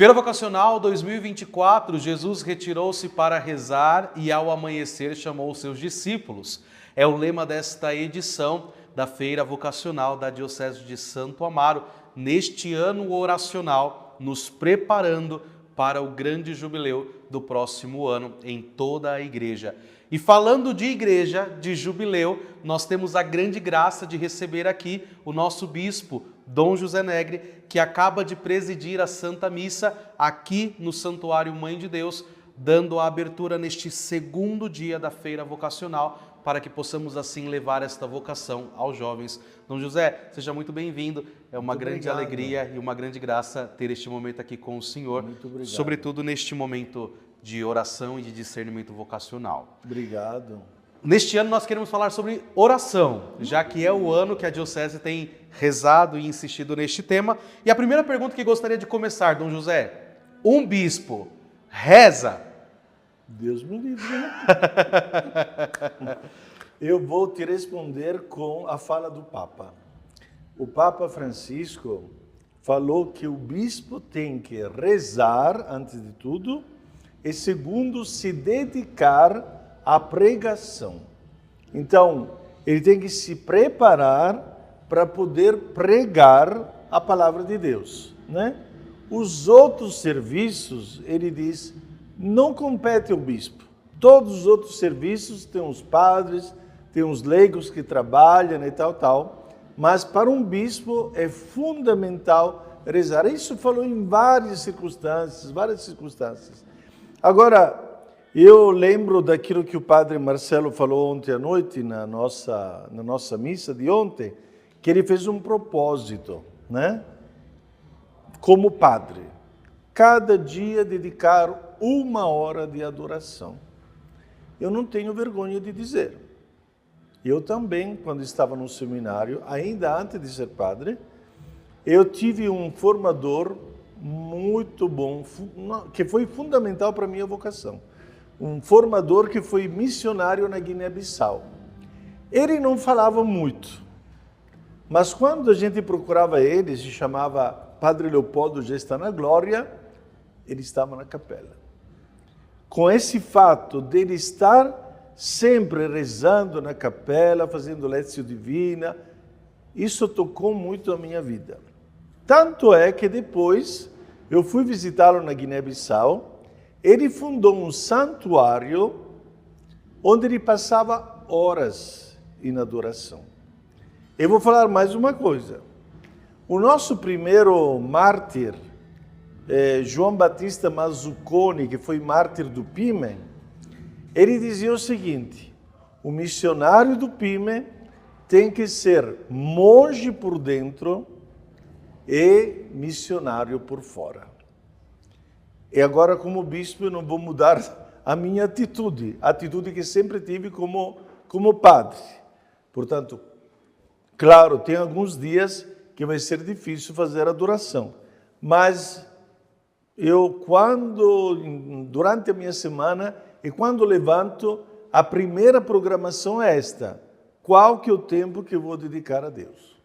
Feira Vocacional 2024, Jesus retirou-se para rezar e ao amanhecer chamou os seus discípulos. É o lema desta edição da Feira Vocacional da Diocese de Santo Amaro, neste ano oracional, nos preparando para o grande jubileu do próximo ano em toda a igreja. E falando de igreja, de jubileu, nós temos a grande graça de receber aqui o nosso bispo, Dom José Negre, que acaba de presidir a Santa Missa aqui no Santuário Mãe de Deus, dando a abertura neste segundo dia da Feira Vocacional, para que possamos assim levar esta vocação aos jovens. Dom José, seja muito bem-vindo. É uma grande alegria e uma grande graça ter este momento aqui com o senhor, sobretudo neste momento de oração e de discernimento vocacional. Obrigado. Neste ano nós queremos falar sobre oração, já que é o ano que a Diocese tem rezado e insistido neste tema. E a primeira pergunta que gostaria de começar, Dom José, um bispo reza? Deus me livre, né? Eu vou te responder com a fala do Papa. O Papa Francisco falou que o bispo tem que rezar, antes de tudo, e segundo, se dedicar à pregação. Então, ele tem que se preparar para poder pregar a palavra de Deus, né? Os outros serviços, ele diz, não compete ao bispo. Todos os outros serviços tem os padres, tem os leigos que trabalham e tal. Mas para um bispo é fundamental rezar. Isso falou em várias circunstâncias. Agora, eu lembro daquilo que o padre Marcelo falou ontem à noite, na nossa missa de ontem, que ele fez um propósito, né? Como padre, cada dia dedicar 1 hora de adoração. Eu não tenho vergonha de dizer. Eu também, quando estava no seminário, ainda antes de ser padre, eu tive um formador muito bom, que foi fundamental para a minha vocação. Um formador que foi missionário na Guiné-Bissau. Ele não falava muito, mas quando a gente procurava ele, se chamava Padre Leopoldo já está na glória, ele estava na capela. Com esse fato dele estar sempre rezando na capela, fazendo Lécio Divina, isso tocou muito a minha vida. Tanto é que depois eu fui visitá-lo na Guiné-Bissau, ele fundou um santuário onde ele passava horas em adoração. Eu vou falar mais uma coisa. O nosso primeiro mártir, João Batista Mazzuconi, que foi mártir do Pime, ele dizia o seguinte: o missionário do Pime tem que ser monge por dentro e missionário por fora. E agora, como bispo, eu não vou mudar a minha atitude, a atitude que sempre tive como padre. Portanto, claro, tem alguns dias que vai ser difícil fazer adoração, mas eu, durante a minha semana, e quando levanto, a primeira programação é esta: qual que é o tempo que eu vou dedicar a Deus?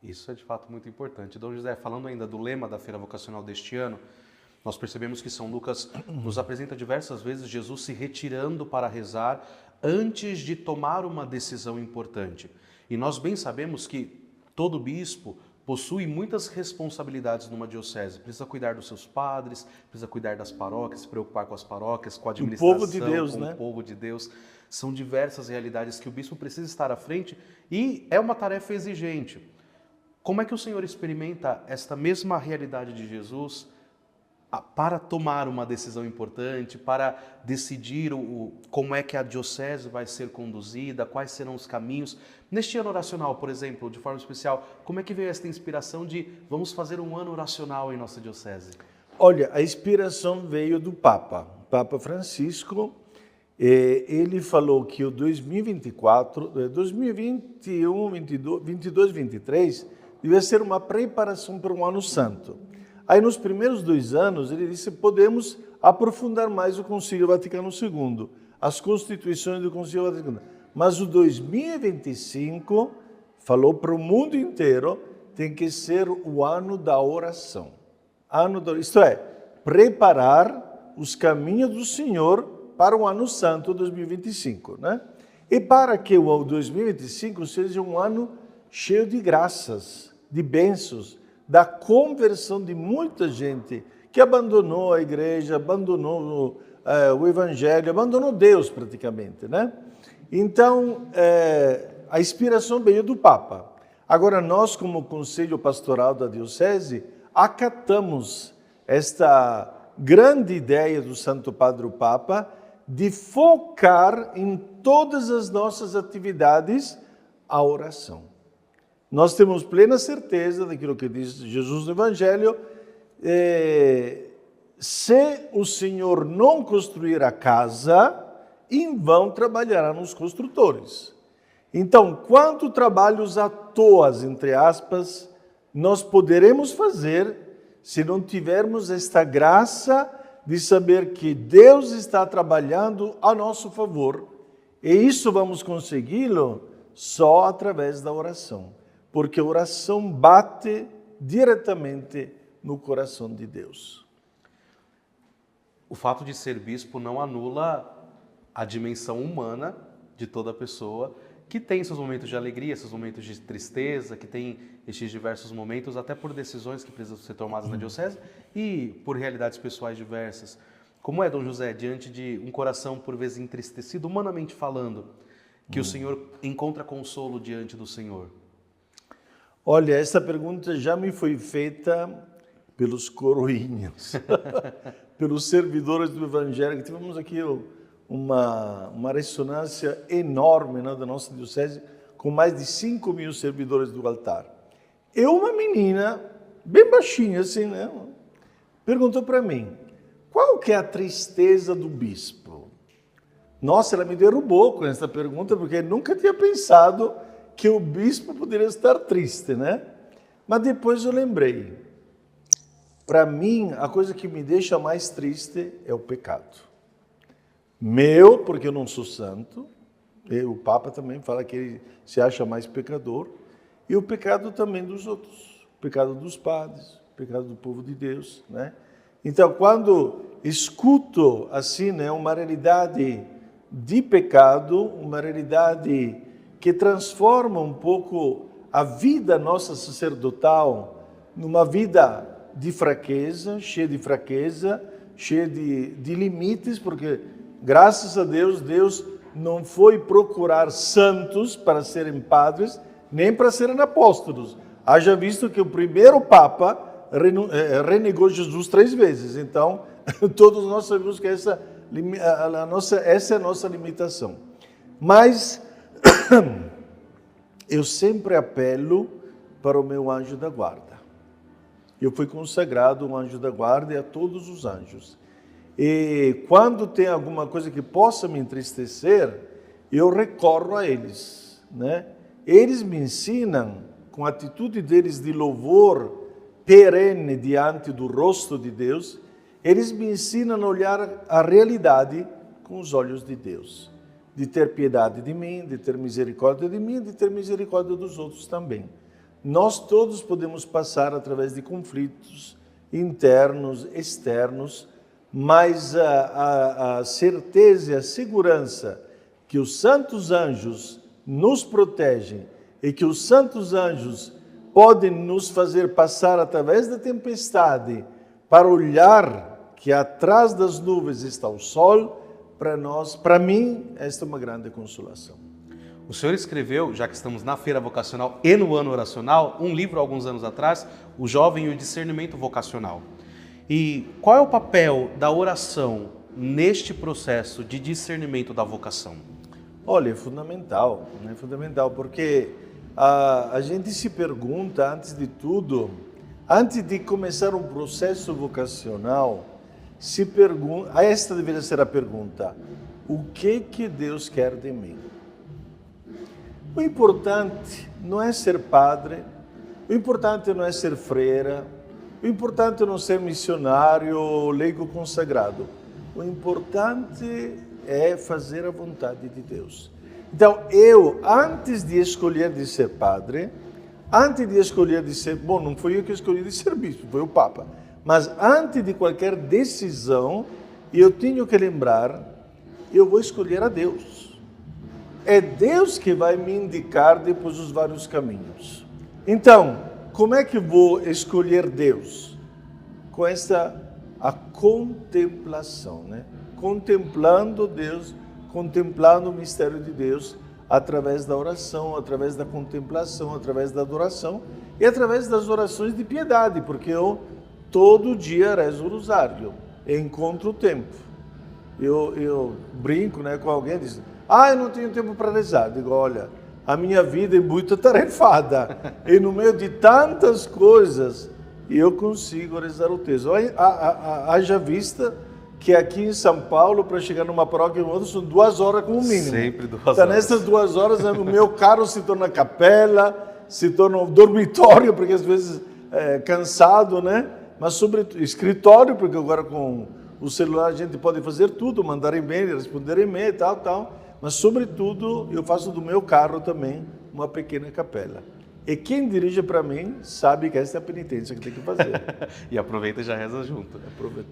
Isso é de fato muito importante. Dom José, falando ainda do lema da Feira Vocacional deste ano, nós percebemos que São Lucas nos apresenta diversas vezes Jesus se retirando para rezar antes de tomar uma decisão importante. E nós bem sabemos que todo bispo possui muitas responsabilidades numa diocese. Precisa cuidar dos seus padres, precisa cuidar das paróquias, se preocupar com as paróquias, com a administração, povo de Deus, com né? O povo de Deus. São diversas realidades que o bispo precisa estar à frente e é uma tarefa exigente. Como é que o senhor experimenta esta mesma realidade de Jesus para tomar uma decisão importante, para decidir como é que a diocese vai ser conduzida, quais serão os caminhos? Neste ano oracional, por exemplo, de forma especial, como é que veio esta inspiração de vamos fazer um ano oracional em nossa diocese? Olha, a inspiração veio do Papa Francisco. Ele falou que o 2024, 2021, 22, 23, devia ser uma preparação para um ano santo. Aí, nos primeiros 2 anos, ele disse, podemos aprofundar mais o Concílio Vaticano II, as constituições do Concílio Vaticano II. Mas o 2025 falou para o mundo inteiro, tem que ser o ano da oração. isto é, preparar os caminhos do Senhor para o ano santo 2025, né? E para que o 2025 seja um ano cheio de graças, de bênçãos, da conversão de muita gente que abandonou a igreja, abandonou o evangelho, abandonou Deus praticamente, né? Então, a inspiração veio do Papa. Agora, nós, como Conselho Pastoral da Diocese, acatamos esta grande ideia do Santo Padre o Papa de focar em todas as nossas atividades a oração. Nós temos plena certeza daquilo que diz Jesus no Evangelho, se o Senhor não construir a casa, em vão trabalharão os construtores. Então, quanto trabalhos à toa, entre aspas, nós poderemos fazer se não tivermos esta graça de saber que Deus está trabalhando a nosso favor. E isso vamos consegui-lo só através da oração, porque a oração bate diretamente no coração de Deus. O fato de ser bispo não anula a dimensão humana de toda pessoa, que tem seus momentos de alegria, seus momentos de tristeza, que tem estes diversos momentos, até por decisões que precisam ser tomadas na diocese e por realidades pessoais diversas. Como é, Dom José, diante de um coração por vezes entristecido, humanamente falando, que o Senhor encontra consolo diante do Senhor? Olha, essa pergunta já me foi feita pelos coroinhos, pelos servidores do Evangelho, que tivemos aqui uma ressonância enorme, né, da nossa diocese, com mais de 5.000 servidores do altar. E uma menina, bem baixinha assim, né, perguntou para mim, qual que é a tristeza do bispo? Nossa, ela me derrubou com essa pergunta, porque nunca tinha pensado que o bispo poderia estar triste, né? Mas depois eu lembrei, para mim, a coisa que me deixa mais triste é o pecado. Meu, porque eu não sou santo, e o Papa também fala que ele se acha mais pecador, e o pecado também dos outros, o pecado dos padres, o pecado do povo de Deus, né? Então, quando escuto assim, né, uma realidade de pecado, uma realidade que transforma um pouco a vida nossa sacerdotal numa vida de fraqueza, cheia de limites, porque graças a Deus, Deus não foi procurar santos para serem padres, nem para serem apóstolos. Haja visto que o primeiro Papa renegou Jesus 3 vezes. Então, todos nós sabemos que essa é a nossa limitação. Mas eu sempre apelo para o meu anjo da guarda. Eu fui consagrado um anjo da guarda e a todos os anjos. E quando tem alguma coisa que possa me entristecer, eu recorro a eles, né? Eles me ensinam, com a atitude deles de louvor perene diante do rosto de Deus, eles me ensinam a olhar a realidade com os olhos de Deus, de ter piedade de mim, de ter misericórdia de mim, de ter misericórdia dos outros também. Nós todos podemos passar através de conflitos internos, externos, mas a certeza e a segurança que os santos anjos nos protegem e que os santos anjos podem nos fazer passar através da tempestade para olhar que atrás das nuvens está o sol, para mim, esta é uma grande consolação. O senhor escreveu, já que estamos na Feira Vocacional e no Ano Oracional, um livro há alguns anos atrás, O Jovem e o Discernimento Vocacional. E qual é o papel da oração neste processo de discernimento da vocação? Olha, é fundamental, né? Fundamental, porque a gente se pergunta, antes de tudo, antes de começar um processo vocacional, se pergunta, esta deveria ser a pergunta, o que Deus quer de mim? O importante não é ser padre, o importante não é ser freira, o importante não é ser missionário ou leigo consagrado. O importante é fazer a vontade de Deus. Então, eu, antes de escolher de ser padre, antes de escolher de ser... Bom, não foi eu que escolhi de ser bispo, foi o Papa. Mas antes de qualquer decisão, eu tenho que lembrar, eu vou escolher a Deus. É Deus que vai me indicar depois os vários caminhos. Então, como é que vou escolher Deus? Com a contemplação, né? Contemplando Deus, contemplando o mistério de Deus, através da oração, através da contemplação, através da adoração e através das orações de piedade, porque eu todo dia rezo o rosário, encontro o tempo. Eu brinco, né, com alguém e diz, eu não tenho tempo para rezar. Digo, olha, a minha vida é muito tarefada e no meio de tantas coisas eu consigo rezar o texto. Haja vista que aqui em São Paulo, para chegar numa paróquia ou outra, são 2 horas como mínimo. Sempre 2 então, horas. nessas 2 horas, o meu carro se torna capela, se torna um dormitório, porque às vezes é cansado, né? Mas sobretudo escritório, porque agora com o celular a gente pode fazer tudo, mandar e-mail, responder e-mail, tal. Mas sobretudo eu faço do meu carro também uma pequena capela. E quem dirige para mim sabe que essa é a penitência que tem que fazer. E aproveita e já reza junto.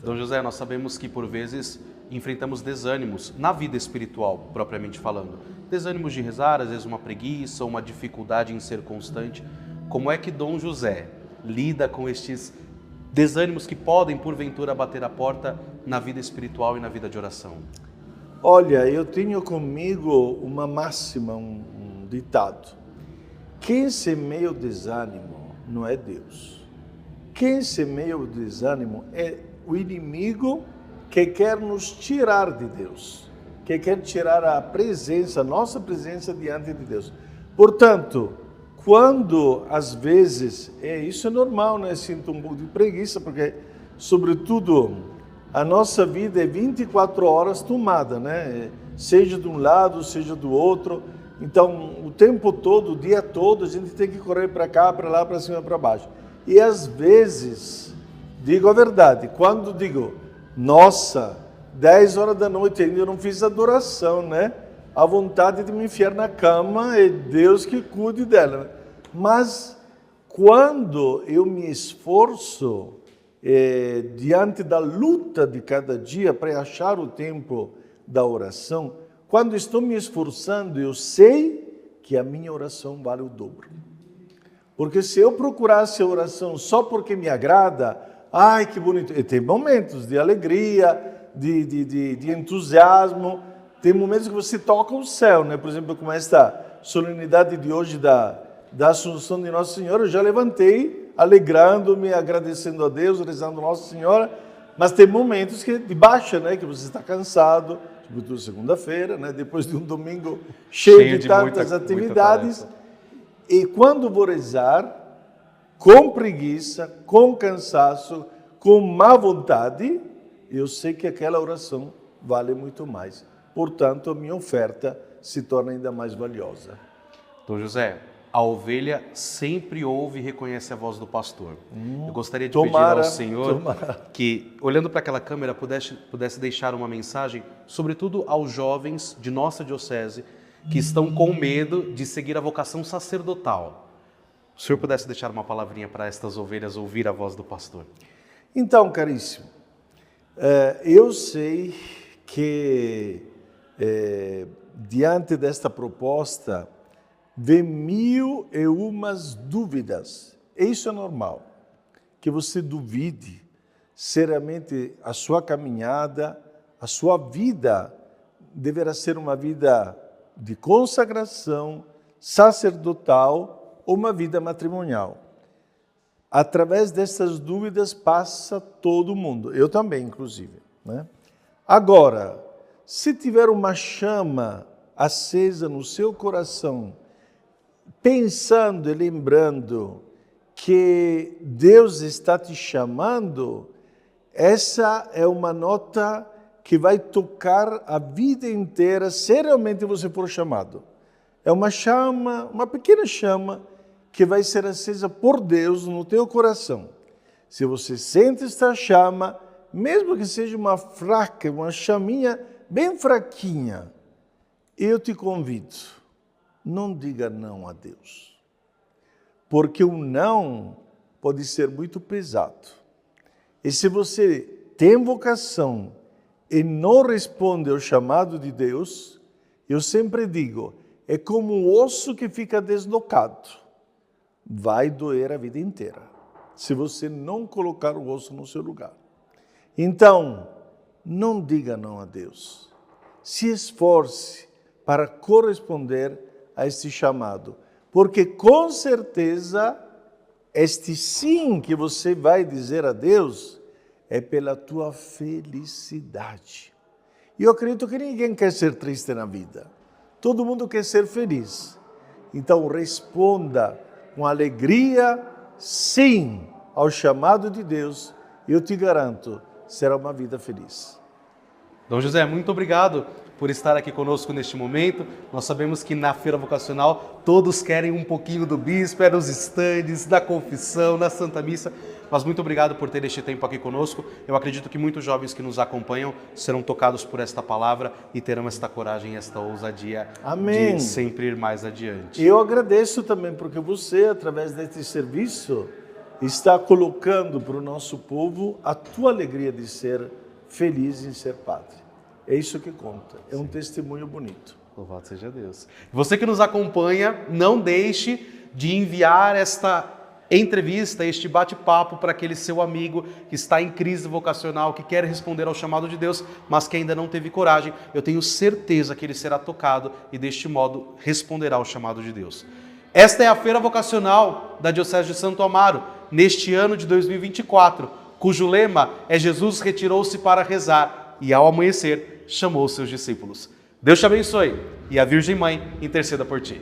Dom José, nós sabemos que por vezes enfrentamos desânimos na vida espiritual, propriamente falando. Desânimos de rezar, às vezes uma preguiça, uma dificuldade em ser constante. Como é que Dom José lida com estes desânimos que podem, porventura, bater a porta na vida espiritual e na vida de oração? Olha, eu tenho comigo uma máxima, um ditado. Quem semeia o desânimo não é Deus. Quem semeia o desânimo é o inimigo que quer nos tirar de Deus, que quer tirar a presença, a nossa presença diante de Deus. Portanto, quando às vezes, isso é normal, né? Sinto um pouco de preguiça, porque, sobretudo, a nossa vida é 24 horas tomada, né? Seja de um lado, seja do outro. Então, o tempo todo, o dia todo, a gente tem que correr para cá, para lá, para cima, para baixo. E às vezes, digo a verdade, quando digo, nossa, 10 horas da noite ainda eu não fiz adoração, né? A vontade de me enfiar na cama é Deus que cuide dela. Né? Mas quando eu me esforço diante da luta de cada dia para achar o tempo da oração, quando estou me esforçando, eu sei que a minha oração vale o dobro. Porque se eu procurasse a oração só porque me agrada, ai que bonito, e tem momentos de alegria, de entusiasmo, tem momentos que você toca o céu, né? Por exemplo, como esta solenidade de hoje da Assunção de Nossa Senhora, eu já levantei, alegrando-me, agradecendo a Deus, rezando Nossa Senhora, mas tem momentos de baixa, né? Que você está cansado, sobretudo segunda-feira, né? Depois de um domingo cheio de tantas atividades. E quando vou rezar, com preguiça, com cansaço, com má vontade, eu sei que aquela oração vale muito mais. Portanto, a minha oferta se torna ainda mais valiosa. Dom José, a ovelha sempre ouve e reconhece a voz do pastor. Eu gostaria de pedir ao Senhor que, olhando para aquela câmera, pudesse deixar uma mensagem, sobretudo aos jovens de nossa diocese, que estão com medo de seguir a vocação sacerdotal. O senhor pudesse deixar uma palavrinha para estas ovelhas ouvir a voz do pastor? Então, caríssimo, eu sei que diante desta proposta vem 1001 dúvidas. Isso é normal, que você duvide seriamente a sua caminhada, a sua vida deverá ser uma vida de consagração sacerdotal ou uma vida matrimonial. Através dessas dúvidas passa todo mundo, eu também, inclusive. Né? Agora, se tiver uma chama acesa no seu coração, pensando e lembrando que Deus está te chamando, essa é uma nota que vai tocar a vida inteira, se realmente você for chamado. É uma chama, uma pequena chama, que vai ser acesa por Deus no teu coração. Se você sente esta chama, mesmo que seja uma fraca, uma chaminha bem fraquinha, eu te convido, não diga não a Deus. Porque o não pode ser muito pesado. E se você tem vocação e não responde ao chamado de Deus, eu sempre digo, é como um osso que fica deslocado. Vai doer a vida inteira, se você não colocar o osso no seu lugar. Então, não diga não a Deus. Se esforce para corresponder a este chamado, porque com certeza este sim que você vai dizer a Deus é pela tua felicidade. E eu acredito que ninguém quer ser triste na vida. Todo mundo quer ser feliz. Então responda com alegria, sim, ao chamado de Deus. E eu te garanto, será uma vida feliz. Dom José, muito obrigado por estar aqui conosco neste momento. Nós sabemos que na Feira Vocacional todos querem um pouquinho do bispo, é nos estandes, da confissão, na Santa Missa. Mas muito obrigado por ter este tempo aqui conosco. Eu acredito que muitos jovens que nos acompanham serão tocados por esta palavra e terão esta coragem, esta ousadia Amém. De sempre ir mais adiante. E eu agradeço também porque você, através deste serviço, está colocando para o nosso povo a tua alegria de ser feliz em ser padre. É isso que conta, é um testemunho bonito. Louvado seja Deus. Você que nos acompanha, não deixe de enviar esta entrevista, este bate-papo para aquele seu amigo que está em crise vocacional, que quer responder ao chamado de Deus, mas que ainda não teve coragem. Eu tenho certeza que ele será tocado e deste modo responderá ao chamado de Deus. Esta é a Feira Vocacional da Diocese de Santo Amaro, neste ano de 2024, cujo lema é Jesus retirou-se para rezar e ao amanhecer chamou os seus discípulos. Deus te abençoe e a Virgem Mãe interceda por ti.